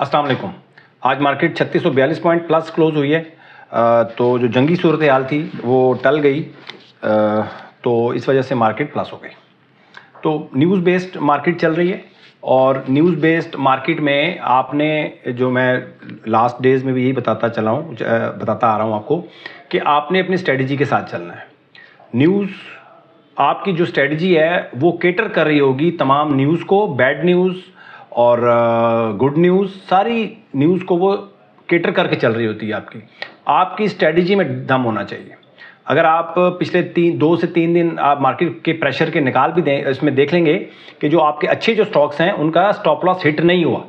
अस्सलाम वालेकुम। आज मार्केट 3642 पॉइंट प्लस क्लोज हुई है। तो जो जंगी सूरत हाल थी वो टल गई, तो इस वजह से मार्केट प्लस हो गई। तो न्यूज़ बेस्ड मार्केट चल रही है और न्यूज़ बेस्ड मार्केट में आपने, जो मैं लास्ट डेज़ में भी यही बताता आ रहा हूँ आपको, कि आपने अपनी स्ट्रेटजी के साथ चलना है। न्यूज़ आपकी जो स्ट्रेटजी है वो केटर कर रही होगी तमाम न्यूज़ को, बैड न्यूज़ और गुड न्यूज़, सारी न्यूज़ को वो केटर करके चल रही होती है। आपकी स्ट्रेटजी में दम होना चाहिए। अगर आप पिछले 2 से 3 दिन आप मार्केट के प्रेशर के निकाल भी दें, इसमें देख लेंगे कि जो आपके अच्छे जो स्टॉक्स हैं उनका स्टॉप लॉस हिट नहीं हुआ।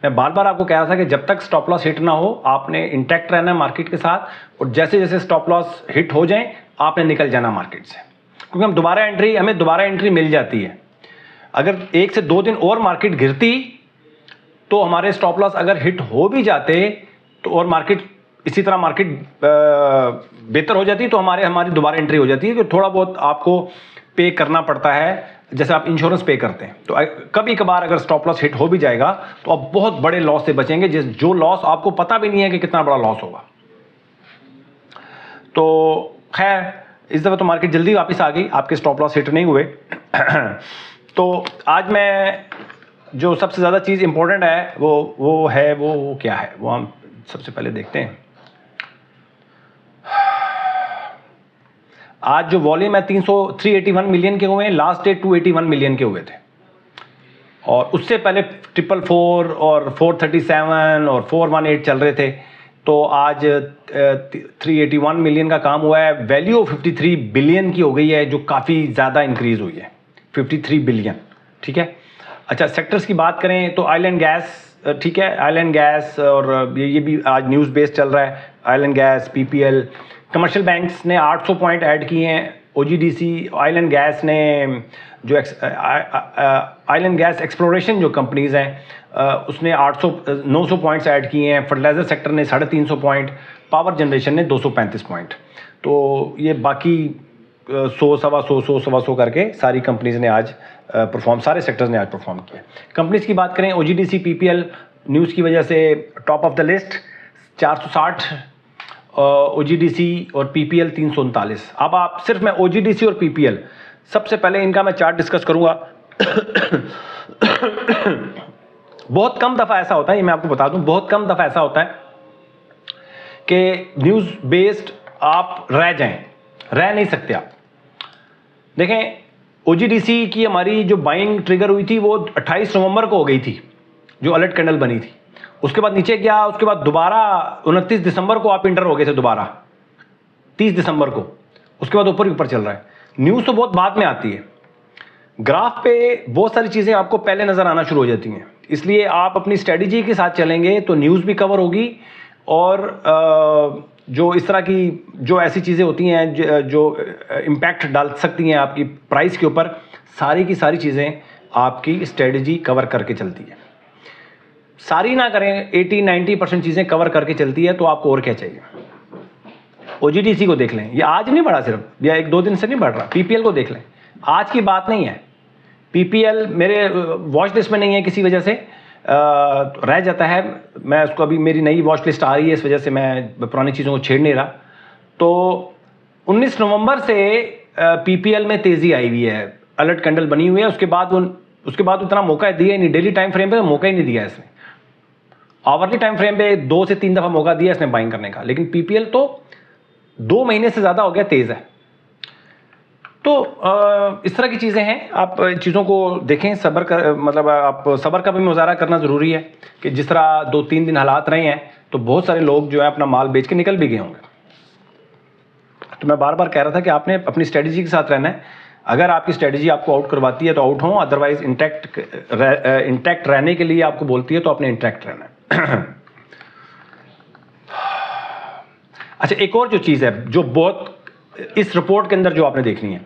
मैं बार बार आपको कह रहा था कि जब तक स्टॉप लॉस हिट ना हो आपने इंटैक्ट रहना है मार्केट के साथ, और जैसे जैसे स्टॉप लॉस हिट हो जाएं आपने निकल जाना मार्केट से, क्योंकि हमें दोबारा एंट्री मिल जाती है। अगर 1 से 2 दिन और मार्केट गिरती तो हमारे स्टॉप लॉस अगर हिट हो भी जाते तो, और मार्केट इसी तरह मार्केट बेहतर हो जाती, तो हमारी दोबारा एंट्री हो जाती है। कि थोड़ा बहुत आपको पे करना पड़ता है, जैसे आप इंश्योरेंस पे करते हैं। तो कभी कभार अगर स्टॉप लॉस हिट हो भी जाएगा तो आप बहुत बड़े लॉस से बचेंगे, जो लॉस आपको पता भी नहीं है कि कितना बड़ा लॉस होगा। तो खैर, इस दफ़ा तो मार्केट जल्दी वापस आ गई, आपके स्टॉप लॉस हिट नहीं हुए। तो आज मैं जो सबसे ज़्यादा चीज़ इंपॉर्टेंट है वो क्या है, वो हम सबसे पहले देखते हैं। आज जो वॉल्यूम है 381 मिलियन के हुए हैं, लास्ट डे 281 मिलियन के हुए थे, और उससे पहले 444 और 437 और 418 चल रहे थे। तो आज 381 मिलियन का काम हुआ है। वैल्यू 53 बिलियन की हो गई है, जो काफ़ी ज़्यादा इंक्रीज़ हुई है, 53 बिलियन। ठीक है। अच्छा, सेक्टर्स की बात करें तो ऑयल एंड गैस, ठीक है, ऑयल एंड गैस, और ये भी आज न्यूज़ बेस्ड चल रहा है। Oil and gas, PPL, commercial banks ने 800 पॉइंट ऐड किए हैं। ओजीडीसी, ऑयल एंड गैस ने जो ऑयल एंड गैस एक्सप्लोरेशन जो कंपनीज़ हैं उसने 900 पॉइंट्स ऐड किए हैं। फर्टिलाइज़र सेक्टर ने 350 पॉइंट, पावर जनरेशन ने 235 पॉइंट। तो ये बाकी 100, सवा 100 करके सारी कंपनीज़ ने आज सारे सेक्टर्स ने आज परफॉर्म किया। कंपनीज़ की बात करें, ओजीडीसी, पीपीएल न्यूज़ की वजह से top of the list, 460, OGDC और पीपीएल 339। अब आप सिर्फ मैं ओजीडीसी और पीपीएल, सबसे पहले इनका मैं चार्ट डिस्कस करूंगा। बहुत कम दफ़ा ऐसा होता है, ये मैं आपको बता दूं, बहुत कम दफ़ा ऐसा होता है कि न्यूज़ बेस्ड आप रह नहीं सकते आप। देखें, ओजीडीसी की हमारी जो बाइंग ट्रिगर हुई थी वो 28 नवंबर को हो गई थी, जो अलर्ट कैंडल बनी थी। उसके बाद नीचे गया, उसके बाद दोबारा 29 दिसंबर को आप इंटर हो गए थे, दोबारा 30 दिसंबर को, उसके बाद ऊपर ही ऊपर चल रहा है। न्यूज़ तो बहुत बाद में आती है, ग्राफ पे बहुत सारी चीज़ें आपको पहले नज़र आना शुरू हो जाती हैं। इसलिए आप अपनी स्ट्रेटजी के साथ चलेंगे तो न्यूज़ भी कवर होगी, और जो इस तरह की जो ऐसी चीज़ें होती हैं जो इम्पैक्ट डाल सकती हैं आपकी प्राइस के ऊपर, सारी की सारी चीज़ें आपकी स्ट्रेटजी कवर करके चलती है। सारी ना करें, 80-90% चीज़ें कवर करके चलती है, तो आपको और क्या चाहिए। ओजीडीसी को देख लें, ये आज नहीं बढ़ा सिर्फ, या 1-2 दिन से नहीं बढ़ रहा। पीपीएल को देख लें, आज की बात नहीं है। पीपीएल मेरे वॉच लिस्ट में नहीं है, किसी वजह से रह जाता है। मैं उसको, अभी मेरी नई वॉच लिस्ट आ रही है, इस वजह से मैं पुरानी चीज़ों को छेड़ नहीं रहा। तो 19 नवंबर से पीपीएल में तेज़ी आई हुई है, अलर्ट कैंडल बनी हुई है। उसके बाद उतना मौका दिया ही नहीं, डेली टाइम फ्रेम पे मौका ही नहीं दिया इसने। आवरली टाइम फ्रेम पे 2 से 3 दफ़ा मौका दिया इसने बाइंग करने का, लेकिन पीपीएल तो 2 महीने से ज़्यादा हो गया तेज़ है। तो इस तरह की चीज़ें हैं, आप चीज़ों को देखें, सब्र कर, मतलब आप सब्र का भी मुज़ाहरा करना ज़रूरी है। कि जिस तरह 2-3 दिन हालात रहे हैं, तो बहुत सारे लोग जो है अपना माल बेच के निकल भी गए होंगे। तो मैं बार बार कह रहा था कि आपने अपनी स्ट्रेटजी के साथ रहना है। अगर आपकी स्ट्रेटजी आपको आउट करवाती है तो आउट हो, अदरवाइज इंटैक्ट रहने के लिए आपको बोलती है तो आपने इंटैक्ट रहना है। अच्छा, एक और जो चीज़ है जो बहुत इस रिपोर्ट के अंदर जो आपने देखनी है,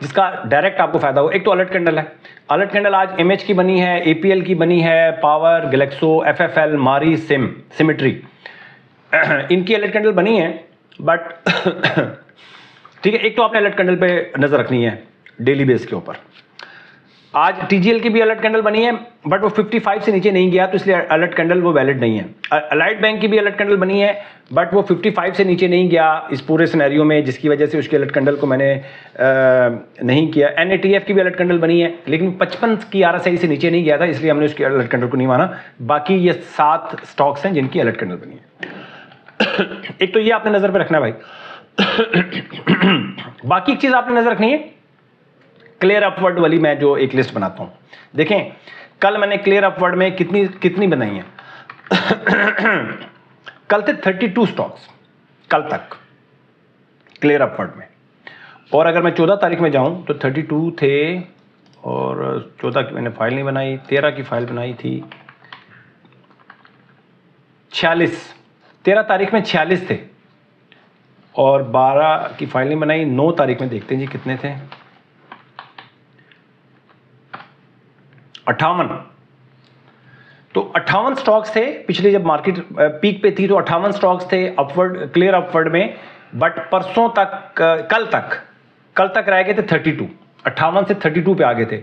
जिसका डायरेक्ट आपको फायदा हो, एक तो अलर्ट कैंडल है। अलर्ट कैंडल आज एमएच की बनी है, एपीएल की बनी है, पावर, गैलेक्सो, एफएफएल, मारी, सिमेट्री, इनकी अलर्ट कैंडल बनी है। बट ठीक है, एक तो आपने अलर्ट कैंडल पे नजर रखनी है डेली बेस के ऊपर। आज टीजीएल की भी अलर्ट कैंडल बनी है, बट वो 55 से नीचे नहीं गया, तो इसलिए अलर्ट कैंडल वो वैलिड नहीं है। अलाइड बैंक की भी अलर्ट कैंडल बनी है, बट वो 55 से नीचे नहीं गया इस पूरे सिनेरियो में, जिसकी वजह से उसकी अलर्ट कैंडल को मैंने नहीं किया। एनएटीएफ की भी अलर्ट कैंडल बनी है, लेकिन 55 की आरएसआई से नीचे नहीं गया था, इसलिए हमने उसकी अलर्ट कैंडल को नहीं माना। बाकी ये 7 स्टॉक्स हैं जिनकी अलर्ट कैंडल बनी है। एक तो ये आपने नजर पे रखना है भाई। बाकी एक चीज आपने नजर रखनी है, क्लियर अपवर्ड वाली मैं जो एक लिस्ट बनाता हूं। देखें कल मैंने क्लियर अपवर्ड में कितनी बनाई है। कल थे 32 स्टॉक्स कल तक क्लियर अपवर्ड में, और अगर मैं 14 तारीख में जाऊं तो 32 थे, और 14 की मैंने फाइल नहीं बनाई, 13 की फाइल बनाई थी, 46, 13 तारीख में 46 थे, और 12 की फाइल नहीं बनाई। 9 तारीख में देखते हैं जी कितने थे, 58। तो 58 स्टॉक्स थे पिछले, जब मार्केट पीक पे थी तो 58 स्टॉक्स थे अपवर्ड, क्लियर अपवर्ड में। बट परसों तक, कल तक रह गए थे 32, 58 से 32 पे आ गए थे।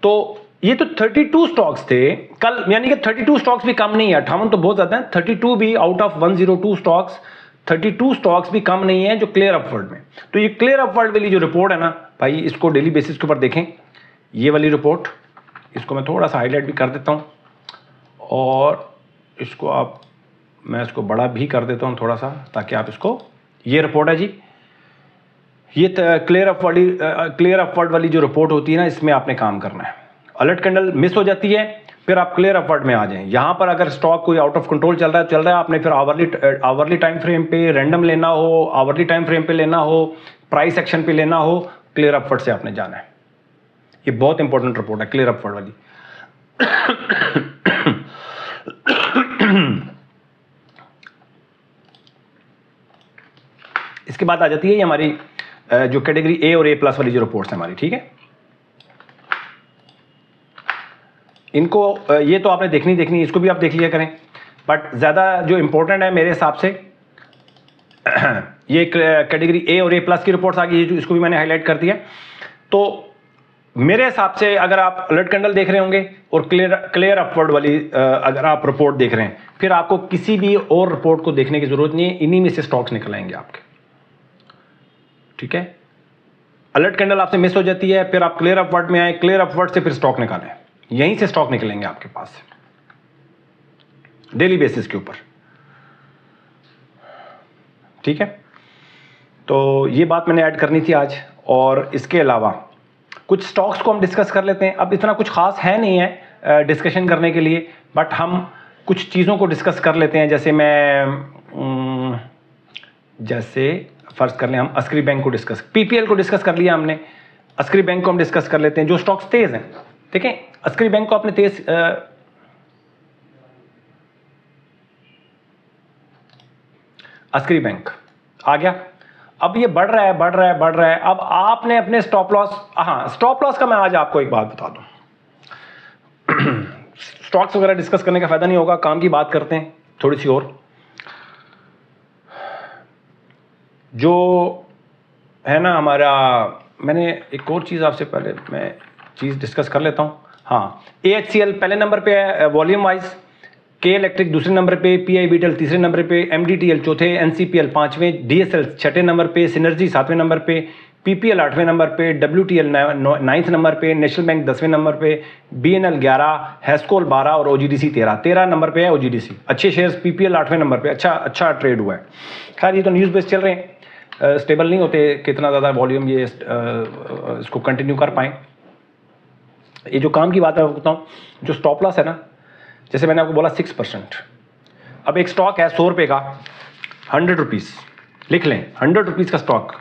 तो ये तो 32 स्टॉक्स थे कल, यानी कि 32 स्टॉक्स भी कम नहीं है, 58 तो बहुत ज्यादा है, 32 भी आउट ऑफ 102 स्टॉक्स, 32 स्टॉक्स भी कम नहीं है जो क्लियर अपवर्ड में। तो ये क्लियर अपवर्ड वाली जो रिपोर्ट है ना भाई, इसको डेली बेसिस के ऊपर देखें, ये वाली रिपोर्ट, इसको मैं थोड़ा सा हाईलाइट भी कर देता हूं, और इसको मैं इसको बड़ा भी कर देता हूं थोड़ा सा, ताकि आप इसको, ये रिपोर्ट है जी, ये क्लियर अपवर्ड वाली जो रिपोर्ट होती है ना, इसमें आपने काम करना है। अलर्ट कैंडल मिस हो जाती है, फिर आप क्लियर अपवर्ड में आ जाएं। यहां पर अगर स्टॉक कोई आउट ऑफ कंट्रोल चल रहा है, आपने फिर आवरली टाइम फ्रेम पे रैंडम लेना हो, आवरली टाइम फ्रेम पे लेना हो, प्राइस एक्शन पे लेना हो, क्लियर अपवर्ड से आपने जाना है। ये बहुत इंपॉर्टेंट रिपोर्ट है क्लियर अपवर्ड वाली। इसके बाद आ जाती है ये हमारी जो कैटेगरी ए और ए प्लस वाली जो रिपोर्ट्स हैं हमारी, ठीक है। इनको ये तो आपने देखनी, इसको भी आप देख लिया करें, बट ज्यादा जो इंपॉर्टेंट है मेरे हिसाब से ये कैटेगरी ए और ए प्लस की रिपोर्ट्स आ गई, इसको भी मैंने हाईलाइट कर दिया। तो मेरे हिसाब से अगर आप अलर्ट कैंडल देख रहे होंगे और क्लियर अपवर्ड वाली अगर आप रिपोर्ट देख रहे हैं, फिर आपको किसी भी और रिपोर्ट को देखने की जरूरत नहीं है, इन्हीं में से स्टॉक्स निकल आएंगे आपके, ठीक है। अलर्ट कैंडल आपसे मिस हो जाती है, फिर आप क्लियर अपवर्ड में आए, क्लियर अपवर्ड से फिर स्टॉक निकालें, यहीं से स्टॉक निकलेंगे आपके पास डेली बेसिस के ऊपर, ठीक है। तो ये बात मैंने ऐड करनी थी आज। और इसके अलावा कुछ स्टॉक्स को हम डिस्कस कर लेते हैं। अब इतना कुछ खास है नहीं है डिस्कशन करने के लिए, बट हम कुछ चीज़ों को डिस्कस कर लेते हैं। जैसे फर्ज कर लें, हम अस्क्री बैंक को डिस्कस, पीपीएल को डिस्कस कर लिया हमने, अस्क्री बैंक को हम डिस्कस कर लेते हैं, जो स्टॉक्स तेज हैं। देखें अस्क्री बैंक को आपने तेज, अस्क्री बैंक आ गया, अब ये बढ़ रहा है। अब आपने अपने स्टॉप लॉस, स्टॉप लॉस का मैं आज आपको एक बात बता दूं। स्टॉक्स वगैरह डिस्कस करने का फायदा नहीं होगा, काम की बात करते हैं थोड़ी सी और। जो है ना हमारा, मैंने एक और चीज़ आपसे पहले मैं चीज़ डिस्कस कर लेता हूँ। AHCL पहले नंबर पे है वॉल्यूम वाइज, के इलेक्ट्रिक दूसरे नंबर पे, PIBTL तीसरे नंबर पे, MDTL चौथे, NCPL पांचवें, DSL छठे नंबर पे, सिनर्जी सातवें नंबर पे, PPL आठवें नंबर पे, WTL नाइन्थ नंबर पे, नेशनल बैंक 10वें नंबर पे, BNL 11, हेस्कोल 12 और OGDC 13 नंबर पे है OGDC। अच्छे शेयर्स, PPL आठवें नंबर पे, अच्छा ट्रेड हुआ है। खैर ये तो न्यूज़ बेस चल रहे हैं, स्टेबल नहीं होते कितना ज़्यादा वॉल्यूम ये इसको कंटिन्यू कर पाएँ। ये जो काम की बात है बताऊँ, जो स्टॉप लॉस है ना, जैसे मैंने आपको बोला 6%। अब एक स्टॉक है 100 रुपये का, 100 रुपीज़ लिख लें, 100 रुपीज़ का स्टॉक।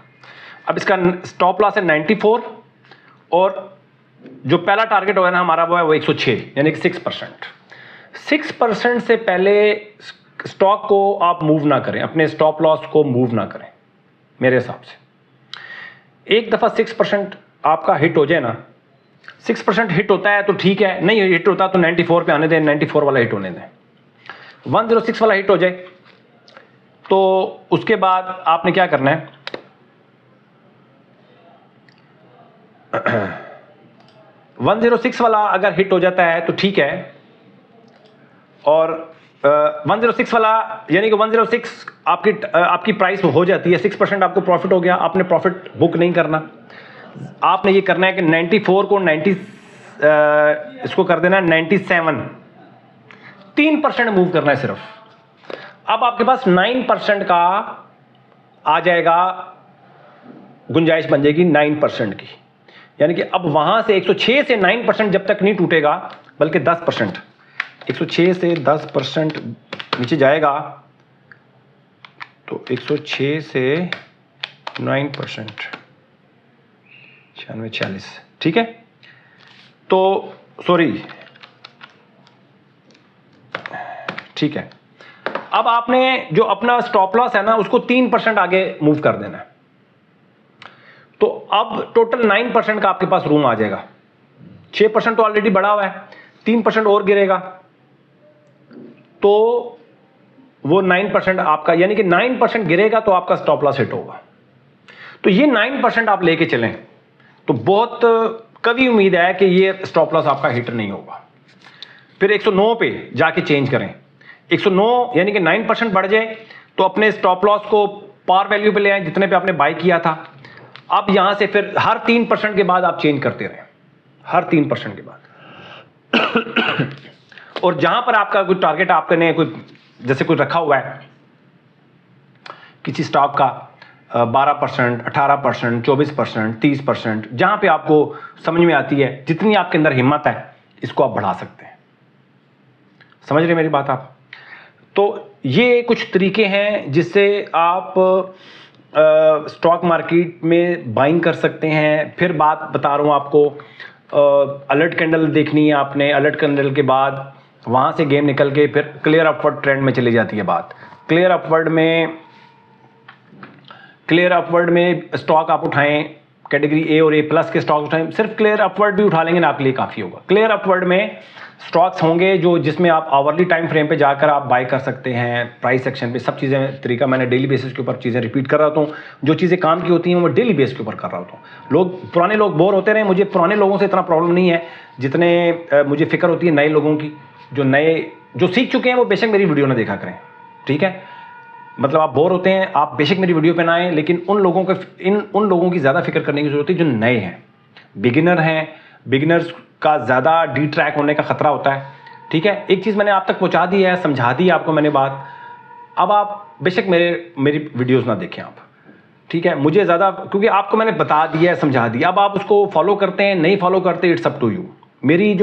अब इसका स्टॉप लॉस है 94, और जो पहला टारगेट होगा ना हमारा वो है 106, यानी कि 6%। 6% से पहले स्टॉक को आप मूव ना करें, अपने स्टॉप लॉस को मूव ना करें मेरे हिसाब से। एक दफ़ा 6% आपका हिट हो जाए ना, 6% हिट होता है तो ठीक है, नहीं हिट होता तो 94 पे आने दें, 94 वाला हिट होने दें। 106 वाला हिट हो जाए तो उसके बाद आपने क्या करना है, 106 वाला अगर हिट हो जाता है तो ठीक है, और 106 वाला यानी कि 106 आपकी प्राइस हो जाती है, 6% आपको प्रॉफिट हो गया, आपने प्रॉफिट बुक नहीं करना, आपने ये करना है कि 94 को 90 इसको कर देना 97, 3% मूव करना है सिर्फ। अब आपके पास 9% का आ जाएगा, गुंजाइश बन जाएगी 9% की, यानी कि अब वहां से 106 से 9% जब तक नहीं टूटेगा, बल्कि 10%, 106 से 10% नीचे जाएगा तो 106 से 9%, 96 46, ठीक है। तो सॉरी, ठीक है। अब आपने जो अपना स्टॉप लॉस है ना उसको 3% आगे मूव कर देना है, तो अब टोटल 9% का आपके पास रूम आ जाएगा। 6% तो ऑलरेडी बढ़ा हुआ है, 3% और गिरेगा तो वो 9% आपका, यानी कि 9% गिरेगा तो आपका स्टॉप लॉस हिट होगा। तो ये 9% आप लेके चलें तो बहुत कभी उम्मीद है कि ये स्टॉप लॉस आपका हिट नहीं होगा। फिर 109 पे जाके चेंज करें, 109 यानी कि 9% बढ़ जाए तो अपने स्टॉप लॉस को पार वैल्यू पे ले आए जितने पे आपने बाय किया था। अब यहां से फिर हर 3% के बाद आप चेंज करते रहें, हर 3% के बाद। और जहां पर आपका कोई टारगेट आपने कोई जैसे कोई रखा हुआ है किसी स्टॉक का 12%, 18%, 24%, 30%, जहां पे आपको समझ में आती है, जितनी आपके अंदर हिम्मत है इसको आप बढ़ा सकते हैं। समझ रहे मेरी बात आप? तो ये कुछ तरीके हैं जिससे आप स्टॉक मार्केट में बाइंग कर सकते हैं। फिर बात बता रहा हूँ आपको, अलर्ट कैंडल देखनी है आपने, अलर्ट कैंडल के बाद वहाँ से गेम निकल के फिर क्लियर अपवर्ड ट्रेंड में चली जाती है बात। क्लियर अपवर्ड में स्टॉक आप उठाएं, कैटेगरी ए और ए प्लस के स्टॉक उठाएं, सिर्फ क्लियर अपवर्ड भी उठा लेंगे ना आपके लिए काफ़ी होगा। क्लियर अपवर्ड में स्टॉक्स होंगे जो जिसमें आप आवरली टाइम फ्रेम पे जाकर आप बाय कर सकते हैं, प्राइस सेक्शन पे, सब चीज़ें तरीका मैंने डेली बेसिस के ऊपर चीज़ें रिपीट कर रहा होता हूँ। जो चीज़ें काम की होती हैं वो डेली बेस के ऊपर कर रहा होता हूँ। पुराने लोग बोर होते रहे, मुझे पुराने लोगों से इतना प्रॉब्लम नहीं है जितने मुझे फिक्र होती है नए लोगों की। जो सीख चुके हैं वो बेशक मेरी वीडियो ना देखा करें, ठीक है। मतलब आप बोर होते हैं, आप बेशक मेरी वीडियो पे ना आए, लेकिन उन लोगों की ज़्यादा फिक्र करने की जरूरत है जो नए हैं, बिगिनर हैं। बिगिनर्स का ज़्यादा डी ट्रैक होने का खतरा होता है, ठीक है। एक चीज़ मैंने आप तक पहुंचा दी है, समझा दी आपको मैंने बात। अब आप बेशक मेरी वीडियोस ना देखें आप, ठीक है। मुझे ज़्यादा, क्योंकि आपको मैंने बता दिया है, समझा दिया। अब आप उसको फॉलो करते हैं नहीं फॉलो करते, इट्स अप टू यू। मेरी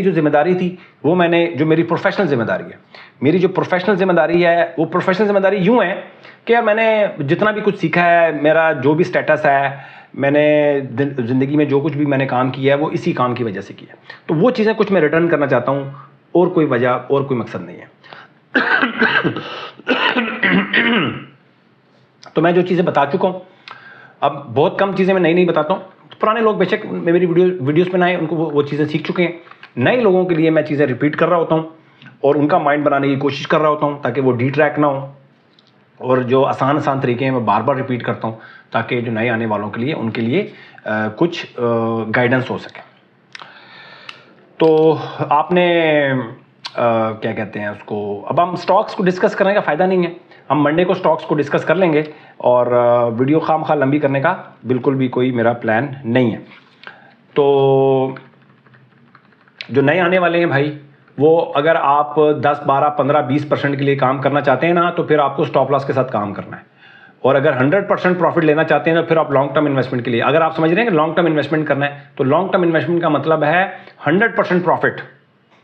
जो जिम्मेदारी थी वो जो मेरी प्रोफेशनल जिम्मेदारी है, मेरी जो प्रोफेशनल जिम्मेदारी है वो प्रोफेशनल जिम्मेदारी यूँ है कि यार मैंने जितना भी कुछ सीखा है, मेरा जो भी स्टेटस है, मैंने ज़िंदगी में जो कुछ भी मैंने काम किया है वो इसी काम की वजह से किया है। तो वो चीज़ें कुछ मैं रिटर्न करना चाहता हूँ, और कोई वजह और कोई मकसद नहीं है। तो मैं जो चीज़ें बता चुका हूँ, अब बहुत कम चीज़ें मैं नई बताता हूँ। तो पुराने लोग बेशक मेरी वीडियोस में आए, उनको वो चीज़ें सीख चुके हैं। नए लोगों के लिए मैं चीज़ें रिपीट कर रहा होता हूँ और उनका माइंड बनाने की कोशिश कर रहा होता हूँ ताकि वो डी ट्रैक ना हो। और जो आसान तरीके हैं मैं बार बार रिपीट करता हूँ ताकि जो नए आने वालों के लिए उनके लिए कुछ गाइडेंस हो सके। तो आपने क्या कहते हैं उसको, अब हम स्टॉक्स को डिस्कस करने का फ़ायदा नहीं है, हम मंडे को स्टॉक्स को डिस्कस कर लेंगे और वीडियो खामखा लंबी करने का बिल्कुल भी कोई मेरा प्लान नहीं है। तो जो नए आने वाले हैं भाई, वो अगर आप 10, 12, 15, 20% के लिए काम करना चाहते हैं ना, तो फिर आपको स्टॉप लॉस के साथ काम करना है। और अगर 100% प्रॉफिट लेना चाहते हैं तो फिर आप लॉन्ग टर्म इन्वेस्टमेंट के लिए, अगर आप समझ रहे हैं कि लॉन्ग टर्म इन्वेस्टमेंट करना है, तो लॉन्ग टर्म इन्वेस्टमेंट का मतलब है 100% प्रॉफिट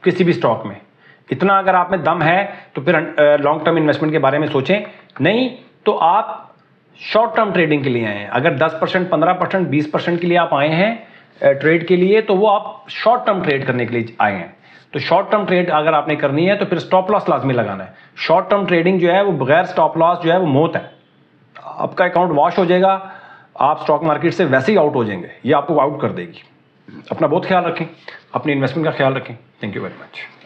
किसी भी स्टॉक में। इतना अगर आप में दम है तो फिर लॉन्ग टर्म इन्वेस्टमेंट के बारे में सोचें, नहीं तो आप शॉर्ट टर्म ट्रेडिंग के लिए आए हैं। अगर 10%, 15%, 20% के लिए आप आए हैं ट्रेड के लिए, तो वो आप शॉर्ट टर्म ट्रेड करने के लिए आए हैं। तो शॉर्ट टर्म ट्रेड अगर आपने करनी है तो फिर स्टॉप लॉस लाजमी लगाना है। शॉर्ट टर्म ट्रेडिंग जो है वो बगैर स्टॉप लॉस जो है वो मौत है, आपका अकाउंट वॉश हो जाएगा, आप स्टॉक मार्केट से वैसे ही आउट हो जाएंगे, ये आपको आउट कर देगी। अपना बहुत ख्याल रखें, अपनी इन्वेस्टमेंट का ख्याल रखें। Thank you very much.